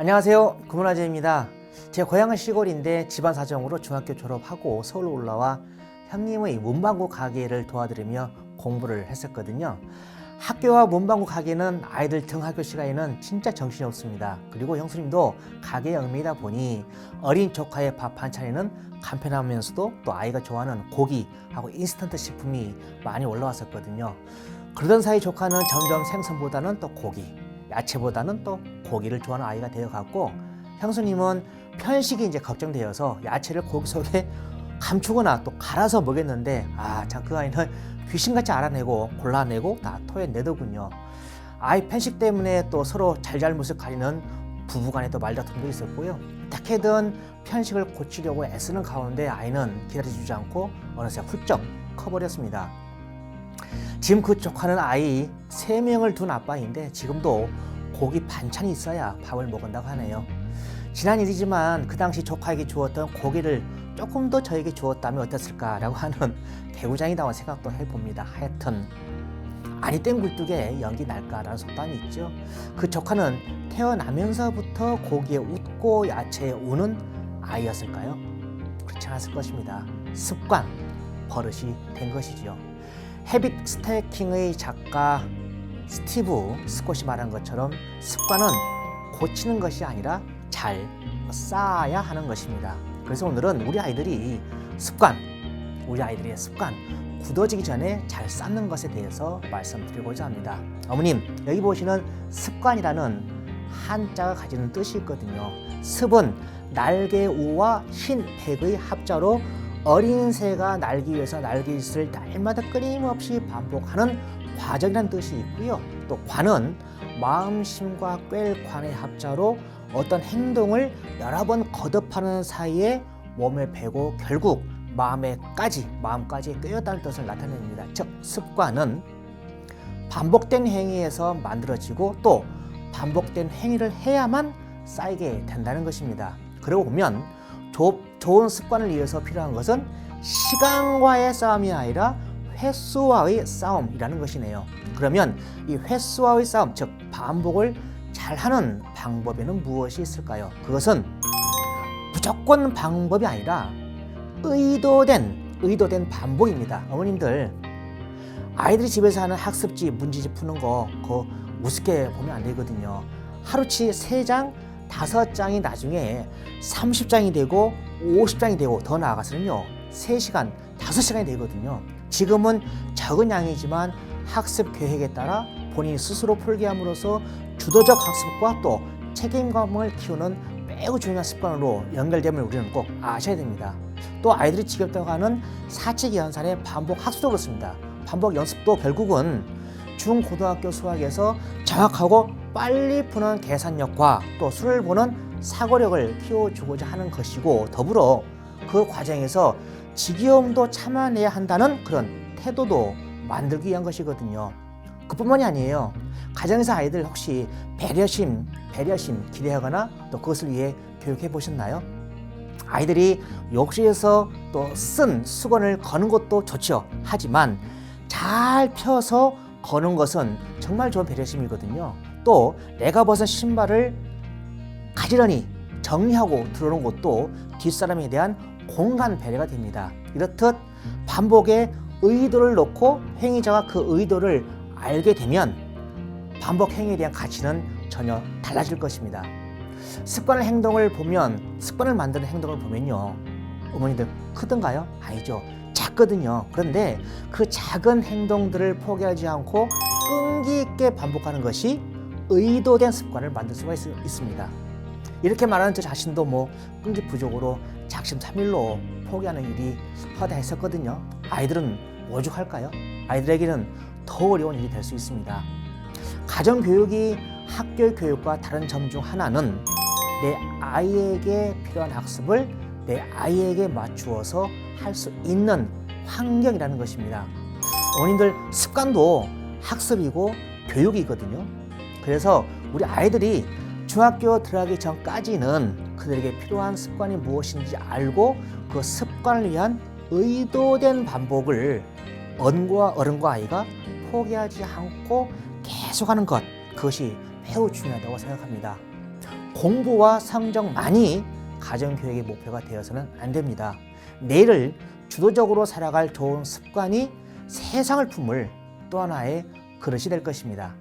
안녕하세요. 구문화재입니다. 제 고향은 시골인데 집안 사정으로 중학교 졸업하고 서울로 올라와 형님의 문방구 가게를 도와드리며 공부를 했었거든요. 학교와 문방구 가게는 아이들 등하교 시간에는 진짜 정신이 없습니다. 그리고 형수님도 가게에 얽매이다 보니 어린 조카의 밥 반찬에는 간편하면서도 또 아이가 좋아하는 고기하고 인스턴트 식품이 많이 올라왔었거든요. 그러던 사이 조카는 점점 생선보다는 또 고기, 야채보다는 또 고기를 좋아하는 아이가 되어갔고, 형수님은 편식이 이제 걱정되어서 야채를 고기 속에 감추거나 또 갈아서 먹였는데, 참 그 아이는 귀신같이 알아내고 골라내고 다 토해내더군요. 아이 편식 때문에 또 서로 잘잘못을 가리는 부부간에 또 말다툼도 있었고요. 어떻게든 편식을 고치려고 애쓰는 가운데 아이는 기다려주지 않고 어느새 훌쩍 커버렸습니다. 지금 그 조카는 아이 3명을 둔 아빠인데 지금도 고기 반찬이 있어야 밥을 먹는다고 하네요. 지난 일이지만 그 당시 조카에게 주었던 고기를 조금 더 저에게 주었다면 어땠을까라고 하는 개구장이다운 생각도 해봅니다. 하여튼 아니 땐 굴뚝에 연기 날까라는 속담이 있죠. 그 조카는 태어나면서부터 고기에 웃고 야채에 우는 아이였을까요? 그렇지 않았을 것입니다. 습관, 버릇이 된 것이지요. 헤빗 스태킹의 작가 스티브 스콧이 말한 것처럼 습관은 고치는 것이 아니라 잘 쌓아야 하는 것입니다. 그래서 오늘은 우리 아이들의 습관 굳어지기 전에 잘 쌓는 것에 대해서 말씀드리고자 합니다. 어머님, 여기 보시는 습관이라는 한자가 가지는 뜻이 있거든요. 습은 날개우와 흰 백의 합자로 어린 새가 날기 위해서 날갯짓을 날마다 끊임없이 반복하는 과정이라는 뜻이 있고요. 또 관은 마음심과 꿰 관의 합자로 어떤 행동을 여러 번 거듭하는 사이에 몸에 배고 결국 마음까지 꿰었다는 뜻을 나타냅니다. 즉 습관은 반복된 행위에서 만들어지고 또 반복된 행위를 해야만 쌓이게 된다는 것입니다. 그러고 보면 좋은 습관을 위해서 필요한 것은 시간과의 싸움이 아니라 횟수와의 싸움이라는 것이네요. 그러면 이 횟수와의 싸움, 즉 반복을 잘하는 방법에는 무엇이 있을까요? 그것은 무조건 방법이 아니라 의도된 반복입니다. 어머님들, 아이들이 집에서 하는 학습지 문제집 푸는 거 그거 우습게 보면 안 되거든요. 하루치 3장, 5장이 나중에 30장이 되고 50장이 되고 더 나아가서는요 3시간, 5시간이 되거든요. 지금은 적은 양이지만 학습 계획에 따라 본인 스스로 풀게 함으로써 주도적 학습과 또 책임감을 키우는 매우 중요한 습관으로 연결됨을 우리는 꼭 아셔야 됩니다. 또 아이들이 지겹다고 하는 사칙 연산의 반복 학습도 그렇습니다. 반복 연습도 결국은 중고등학교 수학에서 정확하고 빨리 푸는 계산력과 또 수를 보는 사고력을 키워주고자 하는 것이고, 더불어 그 과정에서 지겨움도 참아내야 한다는 그런 태도도 만들기 위한 것이거든요. 그뿐만이 아니에요. 가정에서 아이들 혹시 배려심 기대하거나 또 그것을 위해 교육해 보셨나요? 아이들이 욕실에서 또 쓴 수건을 거는 것도 좋죠. 하지만 잘 펴서 거는 것은 정말 좋은 배려심이거든요. 또 내가 벗은 신발을 가지런히 정리하고 들어오는 것도 뒷사람에 대한 공간 배려가 됩니다. 이렇듯 반복에 의도를 놓고 행위자가 그 의도를 알게 되면 반복 행위에 대한 가치는 전혀 달라질 것입니다. 습관을 만드는 행동을 보면요, 어머니들 크던가요? 아니죠. 작거든요. 그런데 그 작은 행동들을 포기하지 않고 끈기 있게 반복하는 것이 의도된 습관을 만들 수가 있습니다. 이렇게 말하는 저 자신도 끈기 부족으로 작심삼일로 포기하는 일이 허다했었거든요. 아이들은 오죽할까요? 아이들에게는 더 어려운 일이 될 수 있습니다. 가정교육이 학교 교육과 다른 점 중 하나는 내 아이에게 필요한 학습을 내 아이에게 맞추어서 할 수 있는 환경이라는 것입니다. 어머님들, 습관도 학습이고 교육이거든요. 그래서 우리 아이들이 중학교 들어가기 전까지는 그들에게 필요한 습관이 무엇인지 알고 그 습관을 위한 의도된 반복을 어른과 아이가 포기하지 않고 계속하는 것, 그것이 매우 중요하다고 생각합니다. 공부와 성적만이 가정교육의 목표가 되어서는 안 됩니다. 내일을 주도적으로 살아갈 좋은 습관이 세상을 품을 또 하나의 그릇이 될 것입니다.